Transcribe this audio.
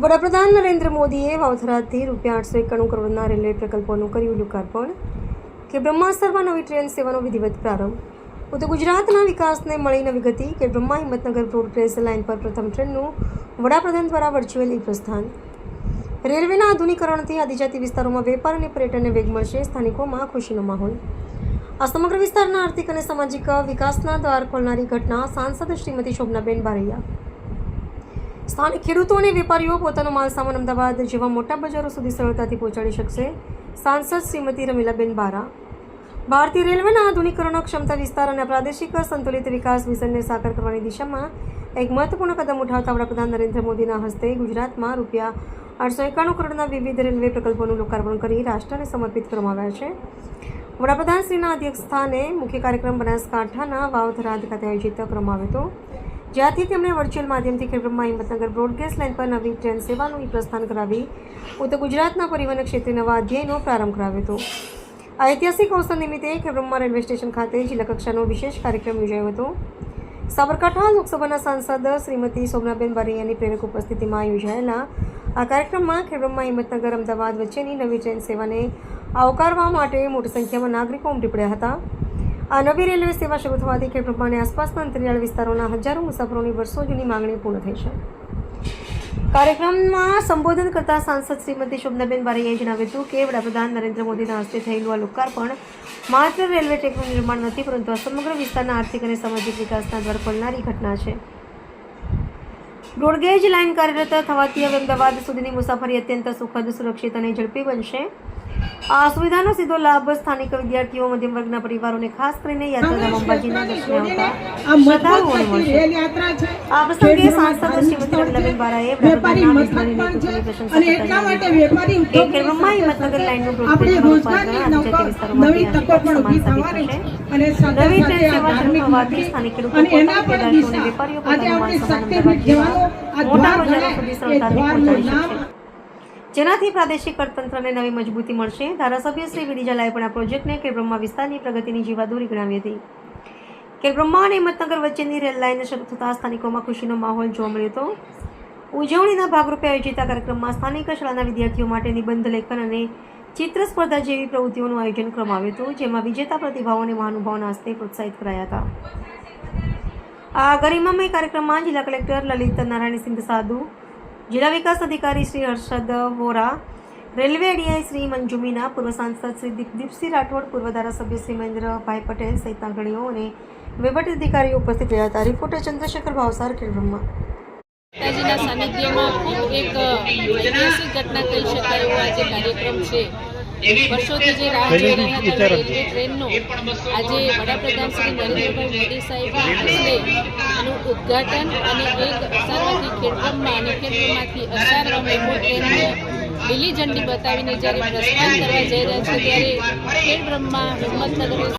વડાપ્રધાન નરેન્દ્ર મોદીએ વાવથરાથી ₹891 કરોડના રેલવે પ્રકલ્પોનું કર્યું લોકાર્પણ. કે બ્રહ્માસ્તરમાં નવી ટ્રેન સેવાનો વિધિવત પ્રારંભ. ઉત્તર ગુજરાતના વિકાસને મળી નવી ગતિ. કે બ્રહ્મા હિંમતનગર બ્રોડગેજ લાઇન પર પ્રથમ ટ્રેનનું વડાપ્રધાન દ્વારા વર્ચ્યુઅલી પ્રસ્થાન. રેલવેના આધુનિકરણથી આદિજાતિ વિસ્તારોમાં વેપાર અને પર્યટનને વેગ મળશે. સ્થાનિકોમાં ખુશીનો માહોલ. આ સમગ્ર વિસ્તારના આર્થિક અને સામાજિક વિકાસના દ્વાર ખોલનારી ઘટના. સાંસદ શ્રીમતી શોભનાબેન બારૈયા. સ્થાનિક ખેડૂતો અને વેપારીઓ પોતાનો માલ સામાન અમદાવાદ જેવા મોટા બજારો સુધી સરળતાથી પહોંચાડી શકશે. સાંસદ શ્રીમતી રમીલાબેન બારા. ભારતીય રેલવેના આધુનિકરણ, ક્ષમતા વિસ્તાર અને પ્રાદેશિક સંતુલિત વિકાસ વિઝનને સાકાર કરવાની દિશામાં એક મહત્વપૂર્ણ કદમ ઉઠાવતા વડાપ્રધાન નરેન્દ્ર મોદીના હસ્તે ગુજરાતમાં ₹891 કરોડના વિવિધ રેલવે પ્રકલ્પોનું લોકાર્પણ કરી રાષ્ટ્રને સમર્પિત કરવામાં આવ્યા છે. વડાપ્રધાનશ્રીના અધ્યક્ષસ્થાને મુખ્ય કાર્યક્રમ બનાસકાંઠાના વાવથરા ખાતે આયોજિત કરવામાં આવ્યો હતો, જ્યાંથી તેમણે વર્ચ્યુઅલ માધ્યમથી કે બ્રહ્મા હિંમતનગર બ્રોડગેજ લાઇન પર નવી ટ્રેન સેવાનું પ્રસ્થાન કરાવી ઉત્તર ગુજરાતના પરિવહન ક્ષેત્રે નવા અધ્યાયનો પ્રારંભ કરાવ્યો હતો. આ ઐતિહાસિક અવસર નિમિત્તે ખેડબ્રહ્મા રેલવે સ્ટેશન ખાતે જિલ્લા કક્ષાનો વિશેષ કાર્યક્રમ યોજાયો હતો. સાબરકાંઠા લોકસભાના સાંસદ શ્રીમતી શોભનાબેન બારૈયાની પ્રેરક ઉપસ્થિતિમાં યોજાયેલા આ કાર્યક્રમમાં ખેડબ્રહ્મા હિંમતનગર અમદાવાદ વચ્ચેની નવી ટ્રેન સેવાને આવકારવા માટે મોટી સંખ્યામાં નાગરિકો ઉમટી પડ્યા હતા. આ નવી રેલવે સેવા શરૂ થવાથી ખેડબ્રહ્મા અને આસપાસના અંતરિયાળ વિસ્તારોના હજારો મુસાફરોની વર્ષો જૂની માંગણી પૂર્ણ થઈ છે. કાર્યક્રમમાં સંબોધન કરતા સાંસદ શ્રીમતી શોભનાબેન બારૈયાએ જણાવ્યું હતું કે વડાપ્રધાન નરેન્દ્ર મોદીના હસ્તે થયેલું આ લોકાર્પણ માત્ર રેલવે ટ્રેકનું નિર્માણ નથી, પરંતુ આ સમગ્ર વિસ્તારના આર્થિક અને સામાજિક વિકાસના દ્વાર ખોલનારી ઘટના છે. બ્રોડગેજ લાઇન કાર્યરત થવાથી હવે અમદાવાદ સુધીની મુસાફરી અત્યંત સુખદ, સુરક્ષિત અને ઝડપી બનશે. આ સુવિધાનો સીધો લાભ સ્થાનિક વિદ્યાર્થીઓ, મધ્યમ વર્ગના પરિવારોને, ખાસ કરીને યાત્રાધામ અંબાજીના દર્શને આવતા શ્રદ્ધાળુઓને મળશે. આ પ્રસંગે સાંસદ શ્રીમતી રમીલાબેન બારાએ વડાપ્રધાનના વિસ્તરણની નેતૃત્વની પ્રશંસા કરતા જણાવ્યું કે ખેડબ્રહ્મા હિંમતનગર લાઇનનું બ્રોડગેજનું ઉત્પાદન આદિજાતિ વિસ્તારોમાંથી આર્થિક સમાન સાબિત થશે. નવી ટ્રેન સેવા શરૂ થવાથી સ્થાનિક ખેડૂતો, પોતાના પેદાશો અને વેપારીઓ પોતાનો માલ સામાન અમદાવાદ જેવા મોટા બજારો સુધી સરળતાથી પહોંચાડી શકશે, જેનાથી પ્રાદેશિક અર્થતંત્રને નવી મજબૂતી મળશે. ધારાસભ્ય શ્રી વીડી ઝાલાએ પણ આ પ્રોજેક્ટને ખેડબ્રહ્મા વિસ્તારની પ્રગતિની જીવાદોરી ગણાવી હતી. ખેડબ્રહ્મા અને હિંમતનગર વચ્ચેની રેલ લાઇન શરૂ થતાં સ્થાનિકોમાં ખુશીનો માહોલ જોવા મળ્યો હતો. ઉજવણીના ભાગરૂપે આયોજિત આ કાર્યક્રમમાં સ્થાનિક શાળાના વિદ્યાર્થીઓ માટે નિબંધ લેખન અને ચિત્ર સ્પર્ધા જેવી પ્રવૃત્તિઓનું આયોજન કરવામાં આવ્યું હતું, જેમાં વિજેતા પ્રતિભાવો અને મહાનુભાવોના હસ્તે પ્રોત્સાહિત કરાયા હતા. આ ગરિમામય કાર્યક્રમમાં જિલ્લા કલેક્ટર લલિત નારાયણસિંહ સાધુ, જિલ્લા વિકાસ અધિકારી શ્રી હર્ષદ વોરા, રેલવે એડીઆઈ શ્રી મંજુ મીના, પૂર્વ સાંસદ શ્રી દીપસિંહ રાઠોડ, પૂર્વ ધારાસભ્ય શ્રી મહેન્દ્રભાઈ પટેલ સહિતના અગ્રણીઓ અને વહીવટી અધિકારીઓ ઉપસ્થિત રહ્યા હતા. રિપોર્ટર ચંદ્રશેખર ભાવસાર, ખેડબ્રહ્મા. માતાજીના સાનિધ્યમાં ખૂબ એક ઐતિહાસિક ઘટના કહી શકાય એવો આજે કાર્યક્રમ છે. વર્ષોથી જે રાહ જોઈ રહ્યા હતા રેલવે ટ્રેનનો, આજે વડાપ્રધાન શ્રી નરેન્દ્રભાઈ મોદી સાહેબના હસ્તે એનું ઉદ્ઘાટન અને એક અસારવાથી ખેડબ્રહ્મા અને ખેડબ્રહ્માથી અસારવા મેમો ટ્રેનને લીલી ઝંડી બતાવીને જ્યારે પ્રસ્થાન કરવા જઈ રહ્યા છે, ત્યારે ખેડબ્રહ્મા હિંમતનગર